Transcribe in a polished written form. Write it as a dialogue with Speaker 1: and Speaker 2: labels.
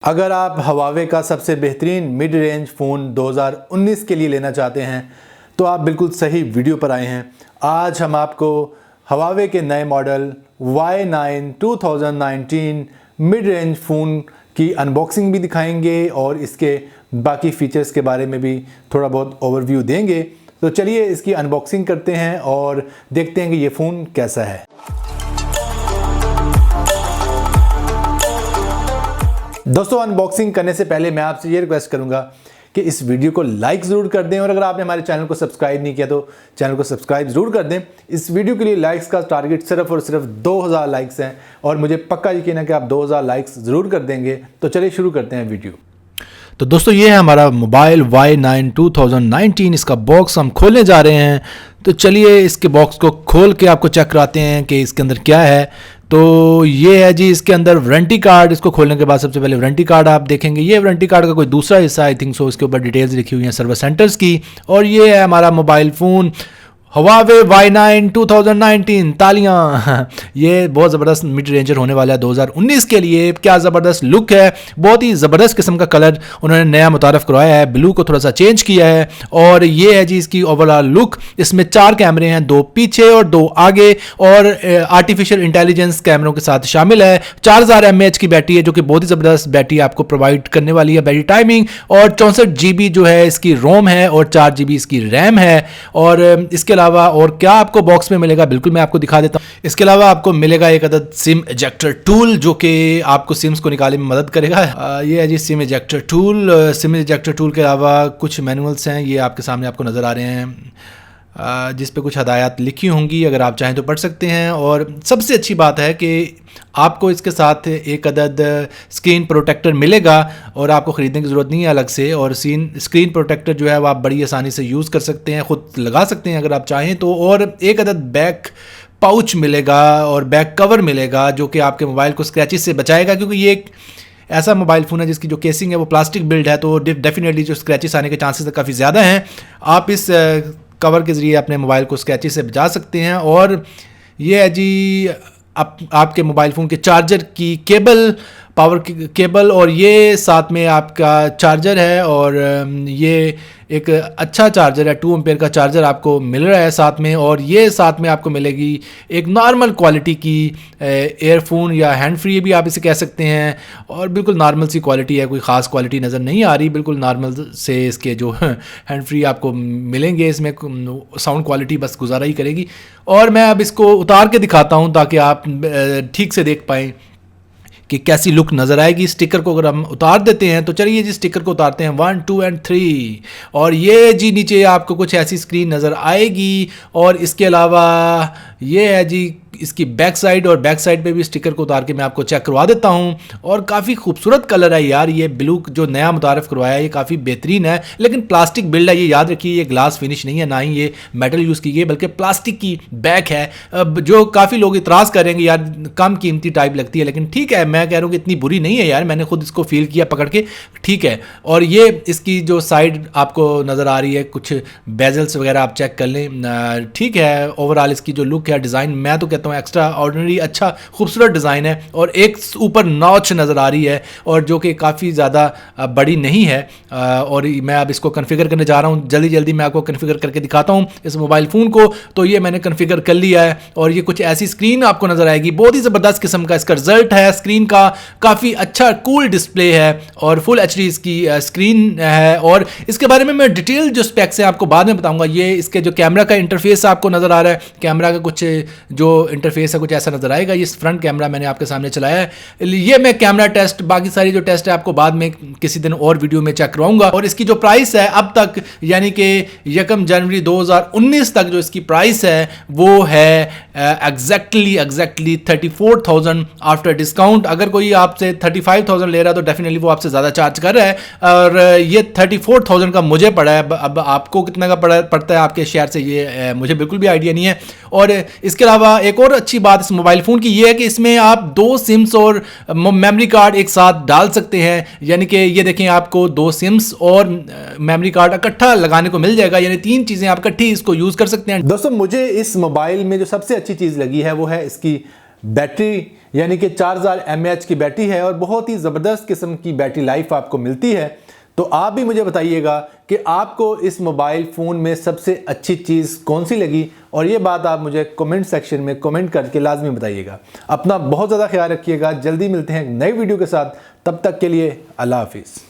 Speaker 1: अगर आप हवावे का सबसे बेहतरीन मिड रेंज फ़ोन 2019 के लिए लेना चाहते हैं तो आप बिल्कुल सही वीडियो पर आए हैं। आज हम आपको हवावे के नए model Y9 2019 mid range phone की अनबॉक्सिंग भी दिखाएंगे और इसके बाकी फ़ीचर्स के बारे में भी थोड़ा बहुत ओवरव्यू देंगे। तो चलिए इसकी अनबॉक्सिंग करते हैं और देखते हैं कि ये फ़ोन कैसा है। दोस्तों, अनबॉक्सिंग करने से पहले मैं आपसे ये रिक्वेस्ट करूंगा कि इस वीडियो को लाइक ज़रूर कर दें और अगर आपने हमारे चैनल को सब्सक्राइब नहीं किया तो चैनल को सब्सक्राइब ज़रूर कर दें। इस वीडियो के लिए लाइक्स का टारगेट सिर्फ और सिर्फ 2000 लाइक्स हैं और मुझे पक्का यकीन है कि आप 2000 लाइक्स ज़रूर कर देंगे। तो चलिए शुरू करते हैं वीडियो।
Speaker 2: तो दोस्तों, ये है हमारा मोबाइल Y9 2019। इसका बॉक्स हम खोलने जा रहे हैं। तो चलिए इसके बॉक्स को खोल के आपको चेक कराते हैं कि इसके अंदर क्या है। तो ये है जी इसके अंदर वारंटी कार्ड। इसको खोलने के बाद सबसे पहले वारंटी कार्ड आप देखेंगे। ये वारंटी कार्ड का कोई दूसरा हिस्सा आई थिंक सो, इसके ऊपर डिटेल्स लिखी हुई हैं सर्विस सेंटर्स की। और ये है हमारा मोबाइल फ़ोन हवावे Y9 2019। तालियां। ये बहुत ज़बरदस्त मिड रेंजर होने वाला है 2019 के लिए। क्या ज़बरदस्त लुक है, बहुत ही ज़बरदस्त किस्म का कलर उन्होंने नया मुतारफ़ करवाया है। ब्लू को थोड़ा सा चेंज किया है और ये है जी इसकी ओवरऑल लुक। इसमें 4 कैमरे हैं, 2 पीछे और 2 आगे और आर्टिफिशियल इंटेलिजेंस कैमरों के साथ शामिल है। 4000 mAh की बैटरी है जो कि बहुत ही ज़बरदस्त बैटरी आपको प्रोवाइड करने वाली है, बैटरी टाइमिंग। और 64 GB जो है इसकी रोम है और 4 GB इसकी रैम है। और इसके अलावा और क्या आपको बॉक्स में मिलेगा, बिल्कुल मैं आपको दिखा देता हूं। इसके अलावा आपको मिलेगा एक अदद सिम इजेक्टर टूल जो कि आपको सिम्स को निकालने में मदद करेगा। ये है जी SIM ejector tool. SIM ejector tool के अलावा कुछ मैनुअल्स हैं, ये आपके सामने आपको नज़र आ रहे हैं, जिस पे कुछ हदायत लिखी होंगी, अगर आप चाहें तो पढ़ सकते हैं। और सबसे अच्छी बात है कि आपको इसके साथ एक अदद स्क्रीन प्रोटेक्टर मिलेगा और आपको ख़रीदने की ज़रूरत नहीं है अलग से। और स्क्रीन प्रोटेक्टर जो है वो आप बड़ी आसानी से यूज़ कर सकते हैं, ख़ुद लगा सकते हैं अगर आप चाहें तो। और एक अदद बैक पाउच मिलेगा और बैक कवर मिलेगा जो कि आपके मोबाइल को स्क्रैचेस से बचाएगा, क्योंकि ये एक ऐसा मोबाइल फ़ोन है जिसकी जो केसिंग है वो प्लास्टिक बिल्ड है, तो डेफिनेटली जो स्क्रैचेस आने के चांसेस काफ़ी ज़्यादा हैं। आप इस कवर के ज़रिए अपने मोबाइल को स्क्रैचेस से बचा सकते हैं। और ये है जी आपके मोबाइल फ़ोन के चार्जर की केबल, पावर केबल, और ये साथ में आपका चार्जर है। और ये एक अच्छा चार्जर है, 2 एम्पेयर का चार्जर आपको मिल रहा है साथ में। और ये साथ में आपको मिलेगी एक नॉर्मल क्वालिटी की एयरफोन या हैंड फ्री भी आप इसे कह सकते हैं। और बिल्कुल नॉर्मल सी क्वालिटी है, कोई ख़ास क्वालिटी नज़र नहीं आ रही, बिल्कुल नॉर्मल से इसके जो हैंड फ्री आपको मिलेंगे। इसमें साउंड क्वालिटी बस गुजारा ही करेगी। और मैं अब इसको उतार के दिखाता हूँ ताकि आप ठीक से देख पाएँ कि कैसी लुक नज़र आएगी। स्टिकर को अगर हम उतार देते हैं तो चलिए जी स्टिकर को उतारते हैं 1 2 और 3। और ये जी नीचे आपको कुछ ऐसी स्क्रीन नज़र आएगी। और इसके अलावा ये है जी इसकी बैक साइड, और बैक साइड पे भी स्टिकर को उतार के मैं आपको चेक करवा देता हूँ। और काफ़ी खूबसूरत कलर है यार, ये ब्लू जो नया मुतारफ़ करवाया है ये काफ़ी बेहतरीन है। लेकिन प्लास्टिक बिल्ड है, ये याद रखिए, ये ग्लास फिनिश नहीं है, ना ही ये मेटल यूज़ की गई, बल्कि प्लास्टिक की बैक है। अब जो काफ़ी लोग इतराज़ करेंगे यार कम कीमती टाइप लगती है, लेकिन ठीक है, मैं कह रहा हूँ कि इतनी बुरी नहीं है यार, मैंने खुद इसको फील किया पकड़ के, ठीक है। और ये इसकी जो साइड आपको नज़र आ रही है, कुछ बेजल्स वगैरह आप चेक कर लें, ठीक है। ओवरऑल इसकी जो लुक है, डिज़ाइन, मैं तो कहता हूँ एक्स्ट्रा ऑर्डिनरी अच्छा खूबसूरत डिज़ाइन है। और एक ऊपर नॉच नज़र आ रही है और जो कि काफ़ी ज़्यादा बड़ी नहीं है। और मैं अब इसको कन्फिगर करने जा रहा हूँ, जल्दी जल्दी मैं आपको कन्फिगर करके दिखाता हूँ इस मोबाइल फ़ोन को। तो ये मैंने कन्फिगर कर लिया है और ये कुछ ऐसी स्क्रीन आपको नज़र आएगी। बहुत ही ज़बरदस्त किस्म का इसका रिजल्ट है स्क्रीन का, काफ़ी अच्छा कूल डिस्प्ले है और फुल HD इसकी स्क्रीन है। और इसके बारे में मैं डिटेल जो स्पेक्स हैं आपको बाद में बताऊँगा। ये इसके जो कैमरा का इंटरफेस आपको नज़र आ रहा है, कैमरा का कुछ जो इंटरफेस है कुछ ऐसा नज़र आएगा। ये फ्रंट कैमरा मैंने आपके सामने चलाया है। ये मैं कैमरा टेस्ट, बाकी सारी जो टेस्ट है आपको बाद में किसी दिन और वीडियो में चेक करवाऊंगा। और इसकी जो प्राइस है अब तक, यानी कि 1 जनवरी 2019 तक जो इसकी प्राइस है वो है एग्जैक्टली 34,000 आफ्टर डिस्काउंट। अगर कोई आपसे 35,000 ले रहा है तो डेफिनेटली वो आपसे ज़्यादा चार्ज कर रहा है। और ये 34,000 का मुझे पड़ा है। अब आपको कितना का पड़ता है आपके शहर से, ये मुझे बिल्कुल भी आइडिया नहीं है। और इसके अलावा एक और अच्छी बात इस मोबाइल फ़ोन की ये है कि इसमें आप 2 सिम्स और मेमोरी कार्ड एक साथ डाल सकते हैं। यानी कि ये देखें, आपको 2 सिम्स और मेमोरी कार्ड इकट्ठा लगाने को मिल जाएगा, यानी 3 चीज़ें आप इकट्ठी इसको यूज़ कर सकते हैं।
Speaker 1: दोस्तों, मुझे इस मोबाइल में जो सबसे अच्छी चीज़ लगी है वो है इसकी बैटरी यानी कि 4000 mAh की बैटरी है और बहुत ही ज़बरदस्त किस्म की बैटरी लाइफ आपको मिलती है। तो आप भी मुझे बताइएगा कि आपको इस मोबाइल फ़ोन में सबसे अच्छी चीज़ कौन सी लगी, और ये बात आप मुझे कमेंट सेक्शन में कमेंट करके लाजमी बताइएगा। अपना बहुत ज़्यादा ख्याल रखिएगा। जल्दी मिलते हैं एक नई वीडियो के साथ, तब तक के लिए अल्लाह हाफिज़।